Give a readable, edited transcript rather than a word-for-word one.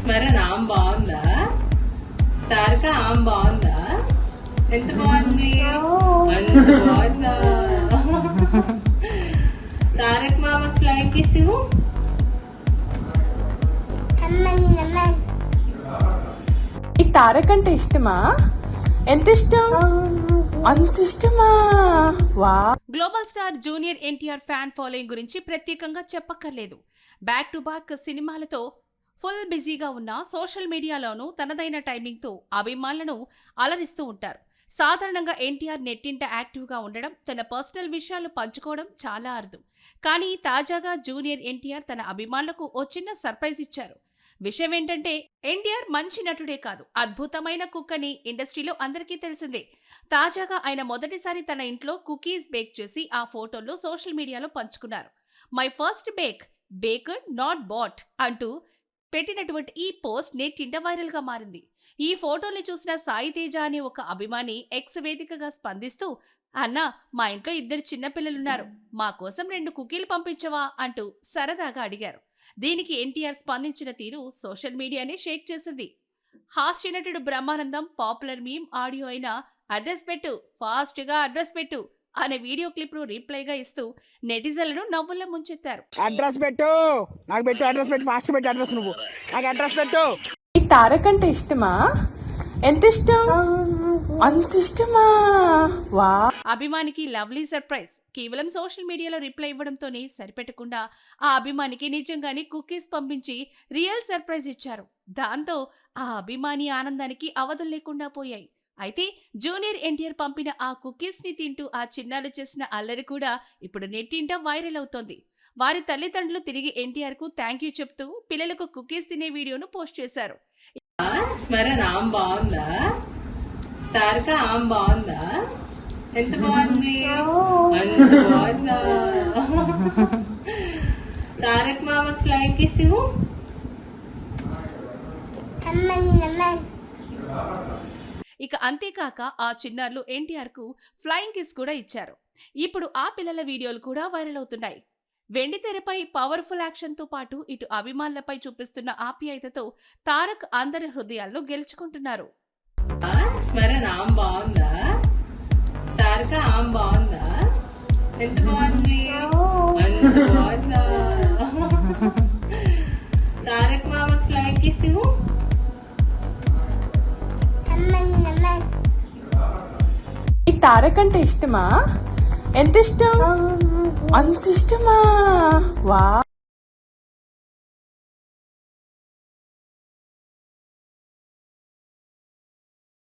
స్మరణ ఆమె బాగుందా? తారక ఆమె బాగుందా? ఎంత బాగుంది? అంత బాగుందా? తారక్ మామకి ఫ్లైంగ్ కిస్ ఇవ్వు. ఈ తారక్ అంటే ఇష్టమా? ఎంత ఇష్టం? అంత ఇష్టమా? వా. Global star junior NTR fan following గురించి ప్రత్యేకంగా చెప్పక్కర్లేదు. బ్యాక్ టు బ్యాక్ సినిమాలతో ఫుల్ బిజీగా ఉన్న సోషల్ మీడియాలోనూ తనదైన టైమింగ్తో అభిమానులను అలరిస్తూ ఉంటారు. సాధారణంగా ఎన్టీఆర్ నెట్టింట యాక్టివ్గా ఉండడం, తన పర్సనల్ విషయాలు పంచుకోవడం చాలా అరుదు. కానీ తాజాగా జూనియర్ ఎన్టీఆర్ తన అభిమానులకు ఓ చిన్న సర్ప్రైజ్ ఇచ్చారు. విషయం ఏంటంటే, ఎన్టీఆర్ మంచి నటుడే కాదు, అద్భుతమైన కుక్ అని ఇండస్ట్రీలో అందరికీ తెలిసిందే. తాజాగా ఆయన మొదటిసారి తన ఇంట్లో కుకీస్ బేక్ చేసి ఆ ఫోటోల్లో సోషల్ మీడియాలో పంచుకున్నారు. My first bake, baked not bought అంటూ పెట్టినటువంటి ఈ పోస్ట్ నెట్టింట వైరల్ గా మారింది. ఈ ఫోటోని చూసిన సాయి తేజ అనే ఒక అభిమాని ఎక్స్ వేదికగా స్పందిస్తూ, అన్నా, మా ఇంట్లో 2 చిన్నపిల్లలున్నారు, మా కోసం 2 కుకీలు పంపించవా అంటూ సరదాగా అడిగారు. దీనికి ఎన్టీఆర్ స్పందించిన తీరు సోషల్ మీడియాని షేక్ చేసింది. హాస్య నటుడు బ్రహ్మానందం పాపులర్ మీమ్ ఆడియో అయిన అడ్రస్ పెట్టు, ఫాస్ట్ గా అడ్రస్ పెట్టు అనే వీడియో క్లిప్ ను రీప్లైగా ఇస్తూ నెటిజన్లను నవ్వుల్లో ముంచెత్తారు. అడ్రస్ పెట్టు, నాకు పెట్టు, అడ్రస్ పెట్టు, ఫాస్ట్ పెట్టు, అడ్రస్ నువ్వు నాకు అడ్రస్ పెట్టు. ఈ తారక్ అంటే ఇష్టమా? ఎంత ఇష్టం? అంత ఇష్టమా? వా. అభిమానికి లవ్లీ సర్ప్రైజ్. కేవలం సోషల్ మీడియాలో రిప్లై ఇవ్వడంతోనే సరిపెట్టకుండా ఆ అభిమానికి నిజంగానే కుకీస్ పంపించి రియల్ సర్ప్రైజ్ ఇచ్చారు. దాంతో ఆ అభిమాని ఆనందానికి అవధులు లేకుండా పోయాయి. అయితే జూనియర్ ఎన్టీఆర్ పంపిన ఆ కుకీస్ ని తింటూ ఆ చిన్నారులు చేసిన అల్లరి కూడా ఇప్పుడు నెట్టింట వైరల్ అవుతోంది. వారి తల్లిదండ్రులు తిరిగి ఎన్టీఆర్ కు థ్యాంక్ యూ చెప్తూ పిల్లలకు కుకీస్ తినే వీడియోను పోస్ట్ చేశారు. స్మరణ ఆమె బాగుందా? తారక ఆమె బాగుందా? ఎంత బాగుంది? అంత బాగుందా? తారక్ మామకి ఫ్లైంగ్ కిస్ ఇవ్వు. ఇక అంతేకాక ఆ చిన్నారులు ఎన్టీఆర్ కు ఫ్లయింగ్ కిస్ కూడా ఇచ్చారు. ఇప్పుడు ఆ పిల్లల వీడియోలు కూడా వైరల్ అవుతున్నాయి. వెండి తెరపై పవర్ఫుల్ యాక్షన్ తో పాటు ఇటు అభిమానులపై చూపిస్తున్న ఆప్యాయతతో తారక్ అందరి హృదయాలను గెలుచుకుంటున్నారు. స్మరణ ఆమె బాగుందా? తారక ఆమె బాగుందా? ఎంత బాగుంది? అంత బాగుందా? తారక్ మామకి ఫ్లైంగ్ కిస్ ఇవ్వు. ఈ తారక్ అంటే ఇష్టమా? ఎంత ఇష్టం? అంత ఇష్టమా? వా.